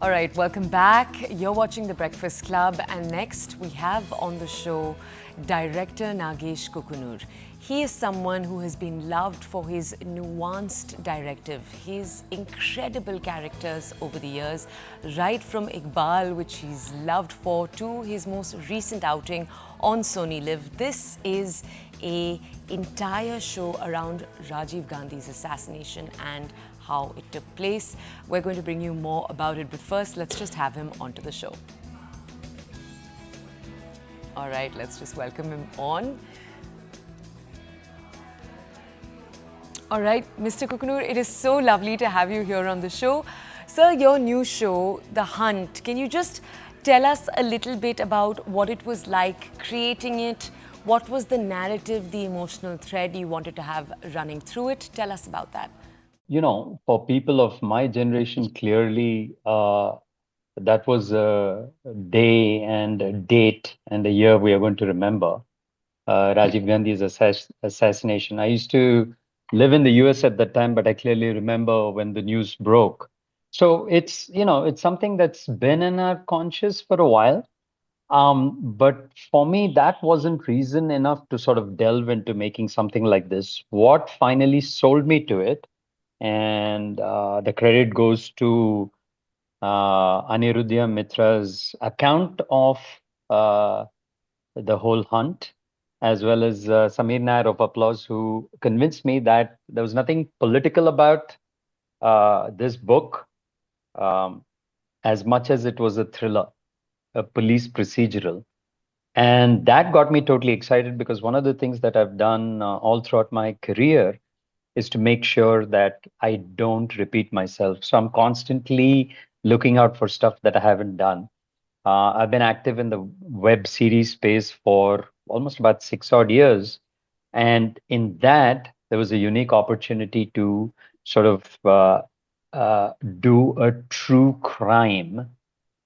All right, welcome back. You're watching The Breakfast Club, and next we have on the show director Nagesh Kukunoor. He is someone who has been loved for his nuanced directive, his incredible characters over the years, right from Iqbal, which he's loved for, to his most recent outing on Sony LIV. This is an entire show around Rajiv Gandhi's assassination and how it took place. We're going to bring you more about it, but first, let's just have him onto the show. All right, let's just welcome him on. All right, Mr. Kukunoor, it is so lovely to have you here on the show. Sir, your new show, The Hunt, can you just tell us a little bit about what it was like creating it? What was the narrative, the emotional thread you wanted to have running through it? Tell us about that. You know, for people of my generation, clearly that was a day and a date and a year we are going to remember. Rajiv Gandhi's assassination. I used to live in the US at that time, but I clearly remember when the news broke. So it's something that's been in our conscious for a while. But for me, that wasn't reason enough to sort of delve into making something like this. What finally sold me to it, and the credit goes to Anirudhya Mitra's account of uh, the whole hunt, as well as Samir Nair of Applause, who convinced me that there was nothing political about this book, um, as much as it was a thriller, a police procedural. And that got me totally excited because one of the things that I've done all throughout my career is to make sure that I don't repeat myself. So I'm constantly looking out for stuff that I haven't done. I've been active in the web series space for almost about 6 odd years. And in that, there was a unique opportunity to sort of uh, do a true crime,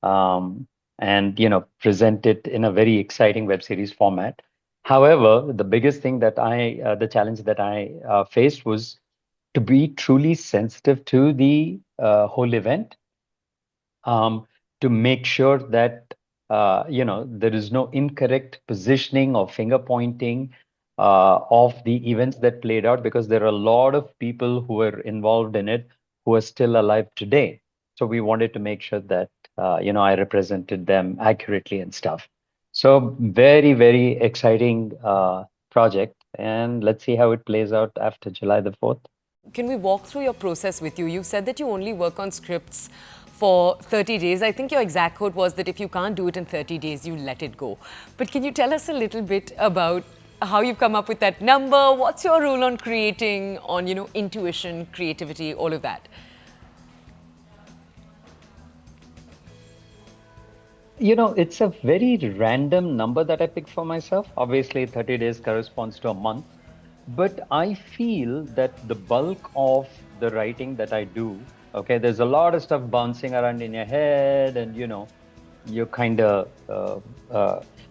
um, and present it in a very exciting web series format. However, the biggest thing that the challenge that I faced was to be truly sensitive to the whole event, um, to make sure that there is no incorrect positioning or finger pointing of the events that played out, because there are a lot of people who were involved in it who are still alive today. So we wanted to make sure that I represented them accurately and stuff. So very, very exciting project, and let's see how it plays out after July the 4th. Can we walk through your process with you? You said that you only work on scripts for 30 days. I think your exact quote was that if you can't do it in 30 days, you let it go. But can you tell us a little bit about how you've come up with that number? What's your rule on creating, on, intuition, creativity, all of that? It's a very random number that I picked for myself. Obviously, 30 days corresponds to a month. But I feel that the bulk of the writing that I do, okay, there's a lot of stuff bouncing around in your head, and you're kind of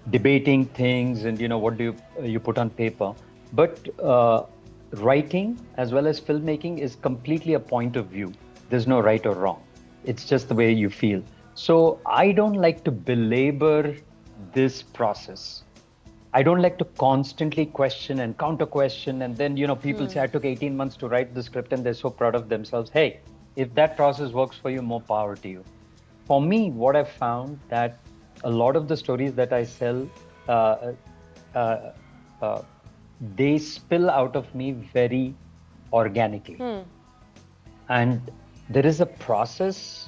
debating things, and what do you put on paper. But writing as well as filmmaking is completely a point of view. There's no right or wrong. It's just the way you feel. So I don't like to belabor this process. I don't like to constantly question and counter question. And then, people say, I took 18 months to write the script and they're so proud of themselves. Hey, if that process works for you, more power to you. For me, what I've found that a lot of the stories that I sell, uh, uh, uh, they spill out of me very organically. And there is a process,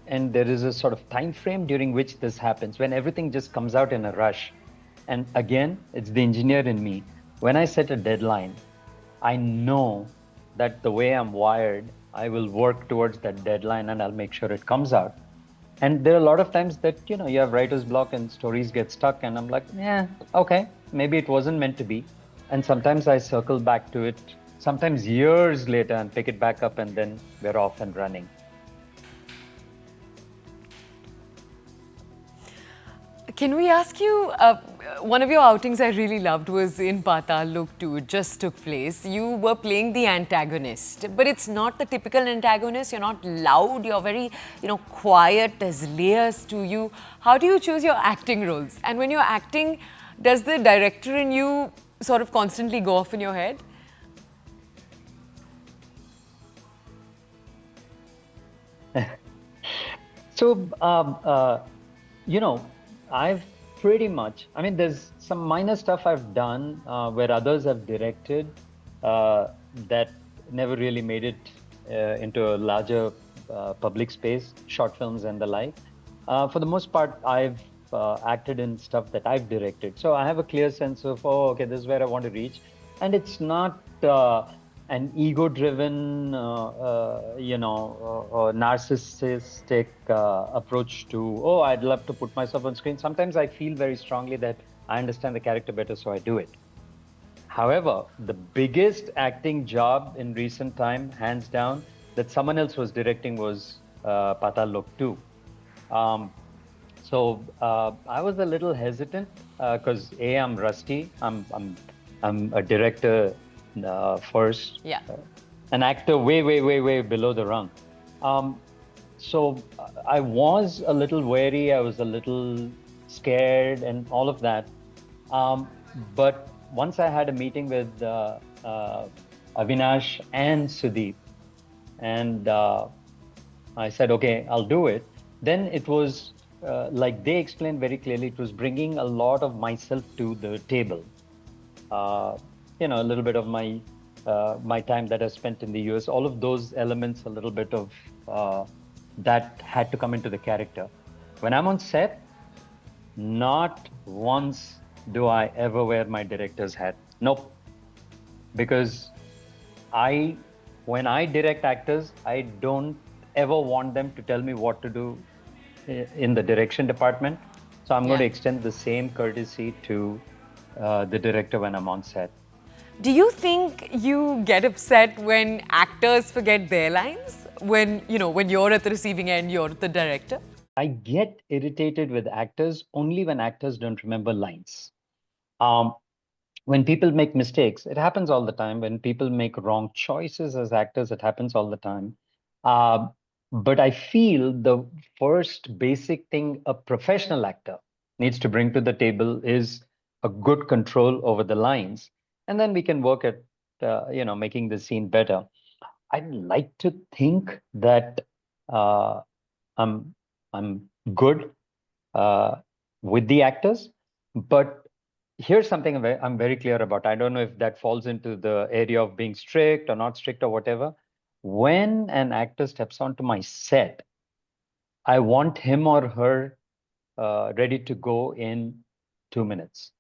and there is a sort of time frame during which this happens, when everything just comes out in a rush. And again, it's the engineer in me. When I set a deadline, I know that the way I'm wired, I will work towards that deadline and I'll make sure it comes out. And there are a lot of times that you have writer's block and stories get stuck, and I'm like, yeah, okay, maybe it wasn't meant to be. And sometimes I circle back to it, sometimes years later, and pick it back up, and then we're off and running. Can we ask you, one of your outings I really loved was in Patal Lok 2. It just took place. You were playing the antagonist, but it's not the typical antagonist. You're not loud. You're very, quiet. There's layers to you. How do you choose your acting roles? And when you're acting, does the director in you sort of constantly go off in your head? So, I've pretty much, I mean, there's some minor stuff I've done where others have directed that never really made it into a larger public space, short films and the like. For the most part, I've acted in stuff that I've directed. So I have a clear sense of, oh, okay, this is where I want to reach. And it's not an ego-driven, narcissistic approach to, oh, I'd love to put myself on screen. Sometimes I feel very strongly that I understand the character better, so I do it. However, the biggest acting job in recent time, hands down, that someone else was directing was Patal Lok 2. So I was a little hesitant because I'm rusty. I'm a director first. Yeah. An actor way below the rung. So I was a little wary. I was a little scared and all of that. But once I had a meeting with Avinash and Sudeep, and I said, okay, I'll do it. Then it was like they explained very clearly, it was bringing a lot of myself to the table. A little bit of my time that I spent in the US, all of those elements, a little bit of that had to come into the character. When I'm on set, not once do I ever wear my director's hat. Nope. Because when I direct actors, I don't ever want them to tell me what to do in the direction department. So I'm going to extend the same courtesy to the director when I'm on set. Do you think you get upset when actors forget their lines? When you're at the receiving end, you're the director? I get irritated with actors only when actors don't remember lines. When people make mistakes, it happens all the time. When people make wrong choices as actors, it happens all the time. But I feel the first basic thing a professional actor needs to bring to the table is a good control over the lines. And then we can work at, making the scene better. I'd like to think that I'm good with the actors, but here's something I'm very clear about. I don't know if that falls into the area of being strict or not strict or whatever. When an actor steps onto my set, I want him or her ready to go in 2 minutes.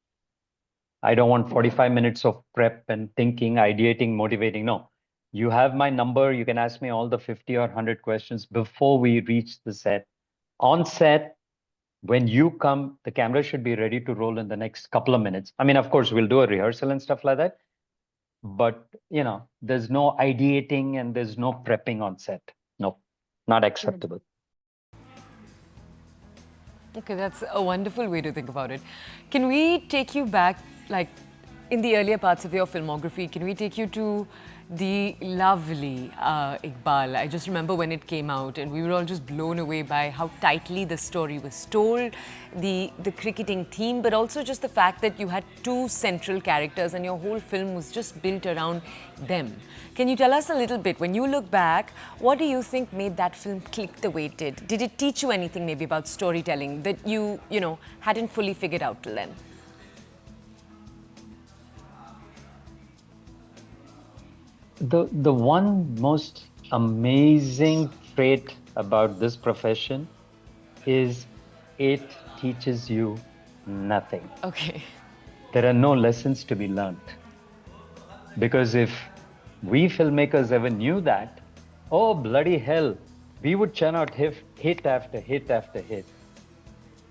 I don't want 45 minutes of prep and thinking, ideating, motivating. No, you have my number. You can ask me all the 50 or 100 questions before we reach the set. On set, when you come, the camera should be ready to roll in the next couple of minutes. I mean, of course, we'll do a rehearsal and stuff like that. But, there's no ideating and there's no prepping on set. No, not acceptable. Okay, that's a wonderful way to think about it. Can we take you back, like, in the earlier parts of your filmography, can we take you to the lovely Iqbal? I just remember when it came out and we were all just blown away by how tightly the story was told, the cricketing theme, but also just the fact that you had two central characters and your whole film was just built around them. Can you tell us a little bit, when you look back, what do you think made that film click the way it did? Did it teach you anything maybe about storytelling that you hadn't fully figured out till then? The one most amazing trait about this profession is it teaches you nothing. Okay. There are no lessons to be learned. Because if we filmmakers ever knew that, oh, bloody hell, we would churn out hit after hit after hit.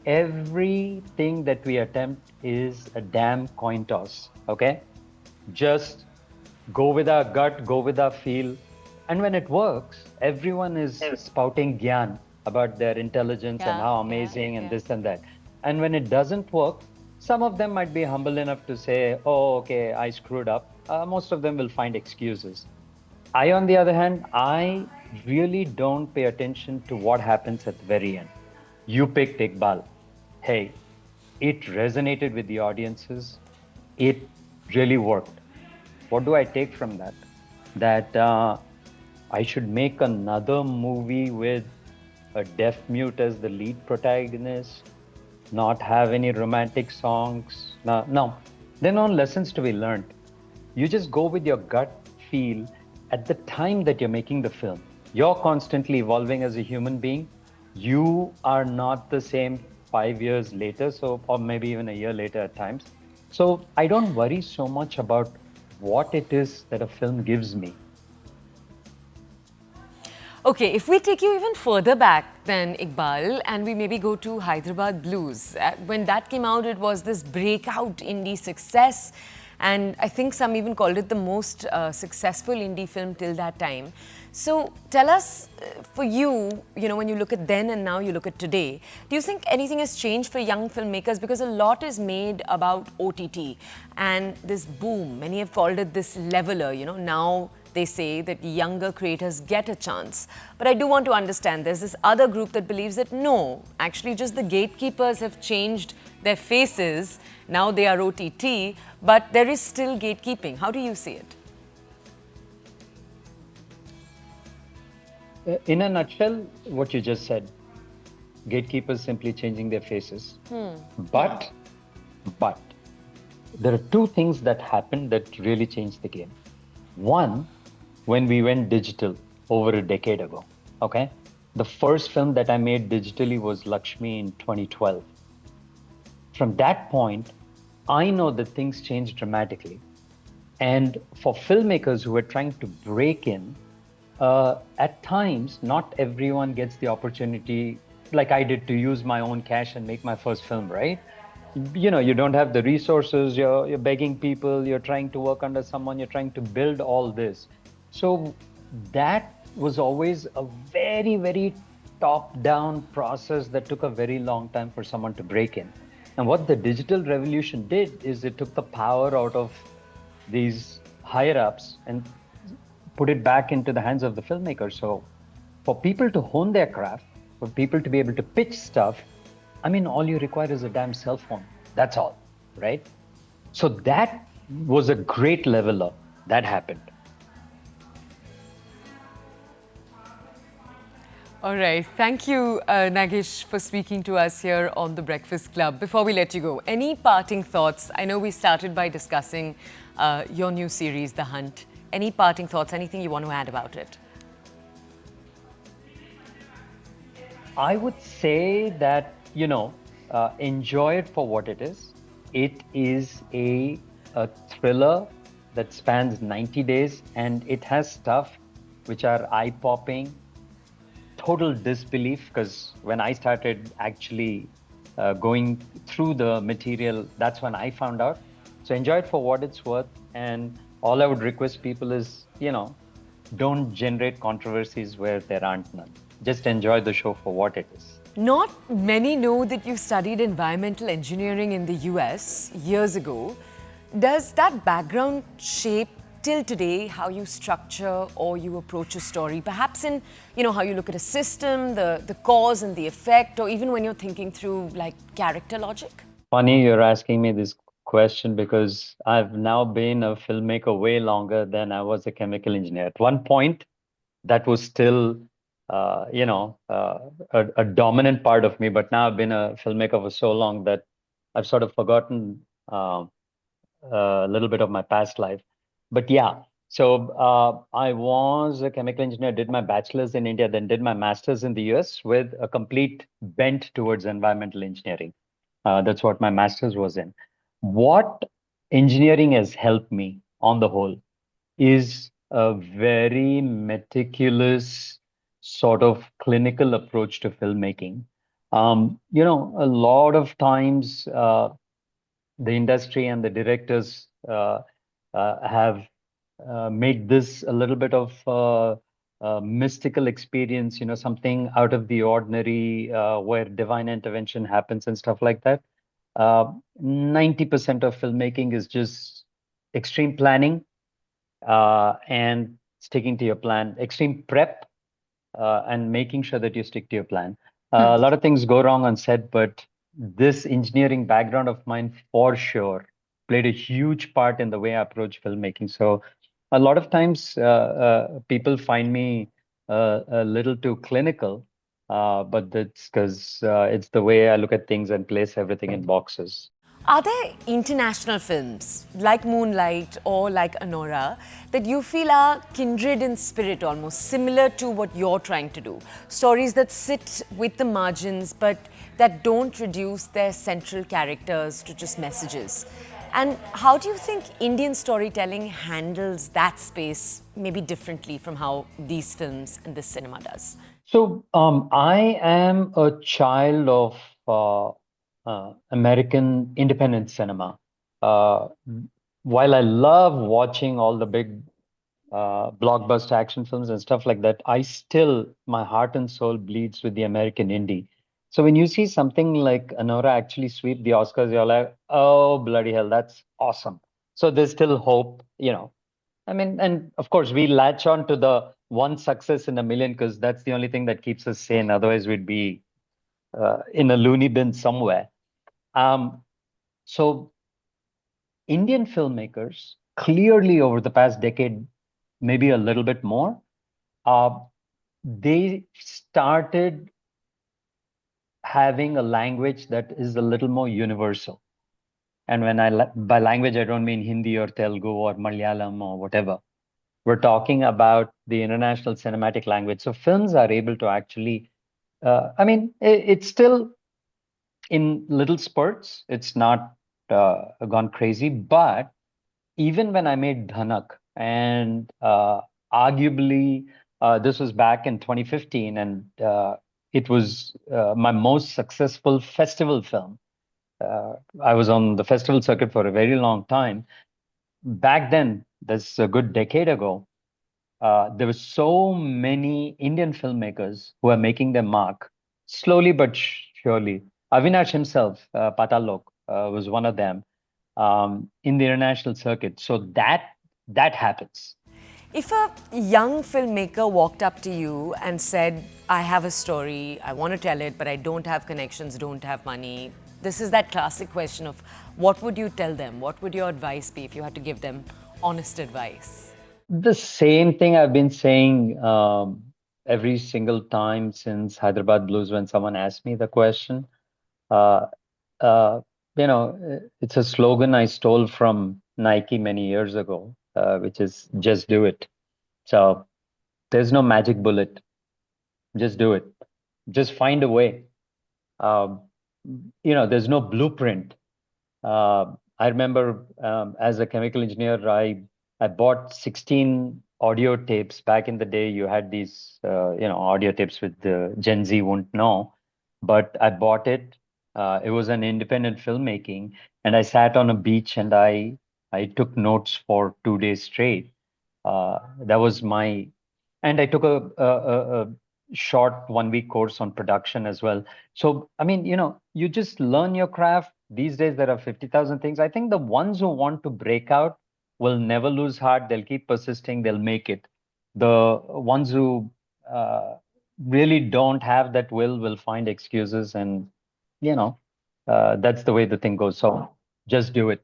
Everything that we attempt is a damn coin toss, okay? Just go with our gut, go with our feel. And when it works, everyone is spouting gyan about their intelligence and how amazing and this and that. And when it doesn't work, Some of them might be humble enough to say, oh, okay, I screwed up. Most of them will find excuses. I, on the other hand, I really don't pay attention to what happens at the very end. You picked Iqbal. Hey, it resonated with the audiences. It really worked. What do I take from that? That I should make another movie with a deaf mute as the lead protagonist, not have any romantic songs. No, no. There are no lessons to be learned. You just go with your gut feel at the time that you're making the film. You're constantly evolving as a human being. You are not the same 5 years later, so or maybe even a year later at times. So I don't worry so much about what it is that a film gives me. Okay, if we take you even further back than Iqbal and we maybe go to Hyderabad Blues, when that came out, it was this breakout indie success. And I think some even called it the most successful indie film till that time. So tell us, for you, when you look at then and now you look at today, do you think anything has changed for young filmmakers? Because a lot is made about OTT and this boom. Many have called it this leveler, now they say that younger creators get a chance. But I do want to understand there's this other group that believes that no, actually just the gatekeepers have changed their faces. Now they are OTT, but there is still gatekeeping. How do you see it? In a nutshell, what you just said, gatekeepers simply changing their faces. But, but there are two things that happened that really changed the game. One, when we went digital over a decade ago, okay? The first film that I made digitally was Lakshmi in 2012. From that point, I know that things changed dramatically. And for filmmakers who are trying to break in, at times, not everyone gets the opportunity, like I did, to use my own cash and make my first film, right? You don't have the resources, you're begging people, you're trying to work under someone, you're trying to build all this. So that was always a very, very top-down process that took a very long time for someone to break in. And what the digital revolution did is it took the power out of these higher ups and put it back into the hands of the filmmaker. So for people to hone their craft, for people to be able to pitch stuff, I mean, all you require is a damn cell phone. That's all, right? So that was a great leveler. That happened. All right. Thank you, Nagesh, for speaking to us here on The Breakfast Club. Before we let you go, any parting thoughts? I know we started by discussing your new series, The Hunt. Any parting thoughts, anything you want to add about it? I would say that, enjoy it for what it is. It is a thriller that spans 90 days and it has stuff which are eye-popping, total disbelief, because when I started actually going through the material, that's when I found out. So enjoy it for what it's worth. And all I would request people is, don't generate controversies where there aren't none. Just enjoy the show for what it is. Not many know that you studied environmental engineering in the US years ago. Does that background shape till today how you structure or you approach a story? Perhaps in, how you look at a system, the cause and the effect, or even when you're thinking through like character logic? Funny you're asking me this question because I've now been a filmmaker way longer than I was a chemical engineer. At one point, that was still, a dominant part of me. But now I've been a filmmaker for so long that I've sort of forgotten a little bit of my past life. But yeah, so I was a chemical engineer, did my bachelor's in India, then did my master's in the US with a complete bent towards environmental engineering. That's what my master's was in. What engineering has helped me on the whole is a very meticulous sort of clinical approach to filmmaking. A lot of times the industry and the directors have made this a little bit of mystical experience, something out of the ordinary where divine intervention happens and stuff like that. 90% of filmmaking is just extreme planning and sticking to your plan, extreme prep and making sure that you stick to your plan. A lot of things go wrong on set, but this engineering background of mine for sure played a huge part in the way I approach filmmaking. So a lot of times people find me a little too clinical, but that's because it's the way I look at things and place everything in boxes. Are there international films like Moonlight or like Anora that you feel are kindred in spirit, almost similar to what you're trying to do? Stories that sit with the margins but that don't reduce their central characters to just messages. And how do you think Indian storytelling handles that space maybe differently from how these films and this cinema does? So I am a child of American independent cinema. Uh, while I love watching all the big blockbuster action films and stuff like that, I still, my heart and soul bleeds with the American indie. So when you see something like Anora actually sweep the Oscars, you're like, oh, bloody hell, that's awesome. So there's still hope, you know. I mean, and of course, we latch on to the one success in a million because that's the only thing that keeps us sane. Otherwise, we'd be in a loony bin somewhere. Um, so, Indian filmmakers clearly over the past decade, maybe a little bit more, uh, they started having a language that is a little more universal. And when by language, I don't mean Hindi or Telugu or Malayalam or whatever. We're talking about the international cinematic language. So films are able to actually, I mean, it's still in little spurts. It's not gone crazy. But even when I made Dhanak, and arguably this was back in 2015, and it was my most successful festival film. I was on the festival circuit for a very long time. Back then, that's a good decade ago, there were so many Indian filmmakers who are making their mark slowly but surely. Avinash himself, Patalok, was one of them in the international circuit. So that happens. If a young filmmaker walked up to you and said, I have a story, I want to tell it, but I don't have connections, don't have money, this is that classic question of what would you tell them? What would your advice be if you had to give them honest advice? The same thing I've been saying every single time since Hyderabad Blues when someone asked me the question. Uh, uh, it's a slogan I stole from Nike many years ago, which is just do it. So there's no magic bullet. Just do it. Just find a way. Um, there's no blueprint. I remember as a chemical engineer, I bought 16 audio tapes. Back in the day, you had these, audio tapes with the Gen Z won't know, but I bought it. It was an independent filmmaking, and I sat on a beach and I took notes for 2 days straight. That was my, and I took a short 1 week course on production as well. So, I mean, you just learn your craft. These days, there are 50,000 things. I think the ones who want to break out will never lose heart. They'll keep persisting. They'll make it. The ones who really don't have that will find excuses. And, that's the way the thing goes. So just do it.